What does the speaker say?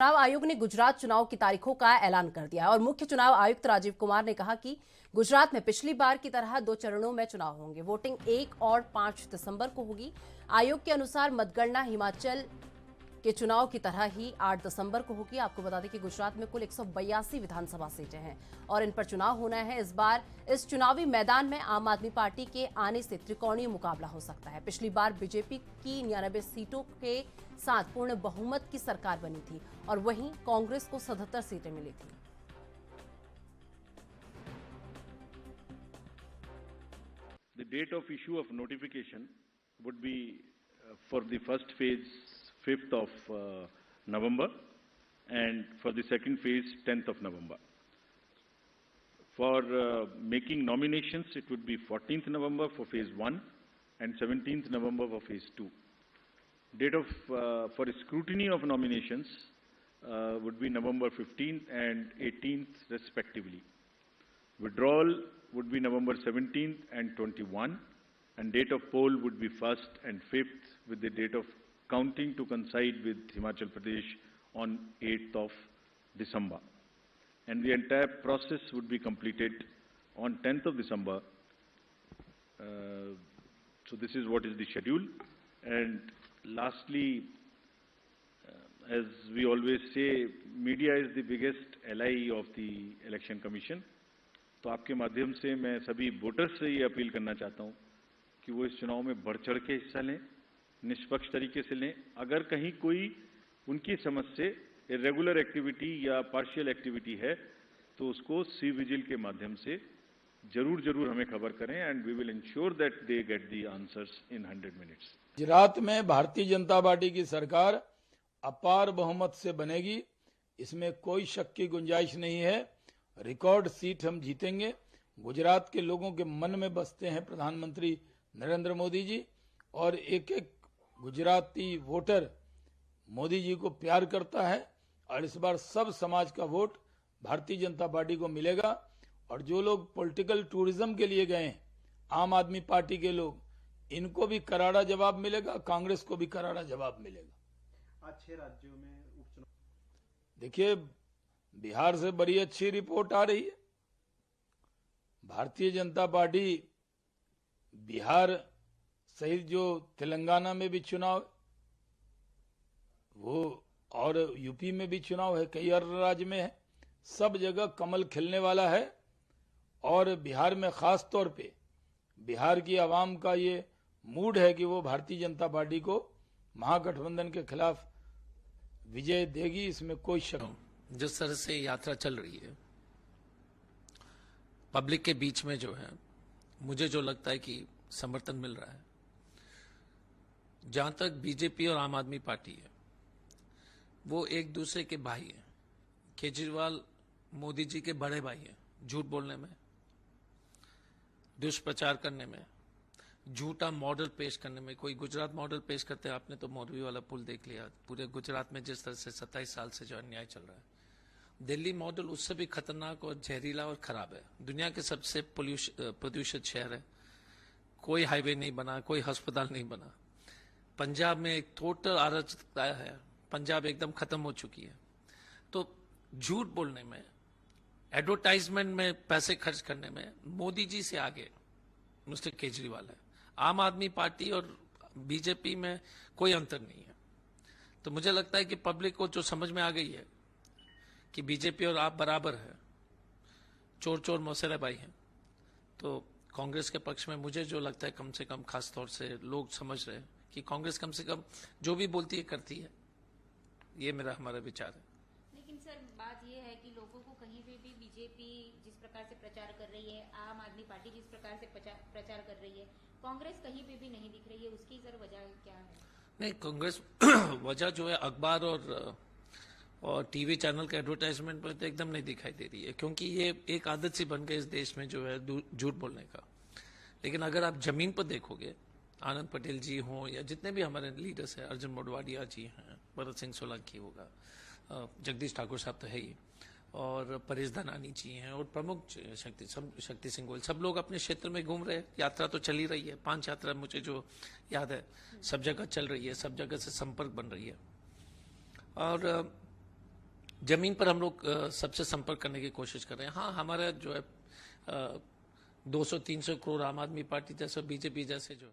चुनाव आयोग ने गुजरात चुनाव की तारीखों का ऐलान कर दिया है और मुख्य चुनाव आयुक्त राजीव कुमार ने कहा कि गुजरात में पिछली बार की तरह 2 चरणों में चुनाव होंगे। वोटिंग 1 और 5 दिसंबर को होगी। आयोग के अनुसार मतगणना हिमाचल के चुनाव की तरह ही 8 दिसंबर को होगी। आपको बता दें कि गुजरात में कुल 182 विधानसभा सीटें हैं और इन पर चुनाव होना है। इस बार इस चुनावी मैदान में आम आदमी पार्टी के आने से त्रिकोणीय मुकाबला हो सकता है। पिछली बार बीजेपी की 99 सीटों के साथ पूर्ण बहुमत की सरकार बनी थी और वहीं कांग्रेस को 77 सीटें मिली थी। The date of issue of notification would be for the first phase 5th of November and for the second phase 10th of November. For making nominations, it would be 14th November for phase 1 and 17th November for phase 2. Date of for scrutiny of nominations would be November 15th and 18th respectively. Withdrawal would be November 17th and 21, and date of poll would be 1st and 5th, with the date of counting to coincide with Himachal Pradesh on 8th of December. And the entire process would be completed on 10th of December. So this is what is the schedule. And lastly, as we always say, media is the biggest ally of the Election Commission. तो आपके माध्यम से मैं सभी voters से ये appeal करना चाहता हूं कि वो इस चुनाव में बढ़ चढ़ के हिस्सा लें, निष्पक्ष तरीके से लें। अगर कहीं कोई उनकी समझ से इरेगुलर एक्टिविटी या पार्शियल एक्टिविटी है तो उसको सी विजिल के माध्यम से जरूर हमें खबर करें and we will ensure that they get the answers in 100 minutes. Gujarat में भारतीय जनता पार्टी की सरकार अपार बहुमत से बनेगी, इसमें कोई शक की गुंजाइश नहीं है। रिकॉर्ड सीट हम जीतेंगे। गुजरात के लोगों के मन में बसते हैं प्रधानमंत्री नरेंद्र मोदी जी और एक एक गुजराती वोटर मोदी जी को प्यार करता है और इस बार सब समाज का वोट भारतीय जनता पार्टी को मिलेगा। और जो लोग पॉलिटिकल टूरिज्म के लिए गए हैं, आम आदमी पार्टी के लोग, इनको भी करारा जवाब मिलेगा, कांग्रेस को भी करारा जवाब मिलेगा। आज 6 राज्यों में उपचुनाव, देखिए बिहार से बड़ी अच्छी रिपोर्ट आ रही है। भारतीय जनता पार्टी बिहार सहित जो तेलंगाना में भी चुनाव वो और यूपी में भी चुनाव है, कई और राज्य में है, सब जगह कमल खिलने वाला है। और बिहार में खास तौर पे बिहार की आवाम का ये मूड है कि वो भारतीय जनता पार्टी को महागठबंधन के खिलाफ विजय देगी, इसमें कोई शक नहीं। जिस तरह से यात्रा चल रही है पब्लिक के बीच में, जो है मुझे जो लगता है कि समर्थन मिल रहा है। जहां तक बीजेपी और आम आदमी पार्टी है, वो एक दूसरे के भाई हैं। केजरीवाल मोदी जी के बड़े भाई हैं, झूठ बोलने में, दुष्प्रचार करने में, झूठा मॉडल पेश करने में। कोई गुजरात मॉडल पेश करते हैं, आपने तो मोरवी वाला पुल देख लिया। पूरे गुजरात में जिस तरह से 27 साल से जो अन्याय चल रहा है, दिल्ली मॉडल उससे भी खतरनाक और जहरीला और खराब है। दुनिया के सबसे प्रदूषित शहर है, कोई हाईवे नहीं बना, कोई अस्पताल नहीं बना। पंजाब में एक टोटल अराजकता है, पंजाब एकदम खत्म हो चुकी है। तो झूठ बोलने में, एडवर्टाइजमेंट में पैसे खर्च करने में मोदी जी से आगे मिस्टर केजरीवाल है। आम आदमी पार्टी और बीजेपी में कोई अंतर नहीं है। तो मुझे लगता है कि पब्लिक को जो समझ में आ गई है कि बीजेपी और आप बराबर है, चोर चोर मौसेरा भाई हैं, तो कांग्रेस के पक्ष में मुझे जो लगता है, कम से कम खास तौर से लोग समझ रहे हैं कि कांग्रेस कम से कम जो भी बोलती है करती है। ये हमारा विचार है। लेकिन सर, बात यह है कि लोगों को कहीं पे भी बीजेपी जिस प्रकार से प्रचार कर रही है, आम आदमी पार्टी जिस प्रकार से प्रचार कर रही है, कांग्रेस कहीं पे भी नहीं दिख रही है। उसकी सर वजह क्या है? नहीं, कांग्रेस वजह जो है अखबार और टीवी चैनल के एडवर्टाइजमेंट में तो एकदम नहीं दिखाई दे रही है, क्योंकि ये एक आदत सी बन गई इस देश में जो है झूठ बोलने का। लेकिन अगर आप जमीन पर देखोगे, आनंद पटेल जी हों या जितने भी हमारे लीडर्स हैं, अर्जुन मोढवाडिया जी हैं, भरत सिंह सोलंकी होगा, जगदीश ठाकुर साहब तो है ही, और परेश धनानी जी हैं, और प्रमुख शक्ति सिंह गोयल, सब लोग अपने क्षेत्र में घूम रहे हैं। यात्रा तो चल ही रही है, 5 यात्रा मुझे जो याद है सब जगह चल रही है, सब जगह से संपर्क बन रही है। और जमीन पर हम लोग सबसे संपर्क करने की कोशिश कर रहे हैं। हाँ, हमारा जो है 200-300 करोड़ आम आदमी पार्टी जैसे बीजेपी जैसे जो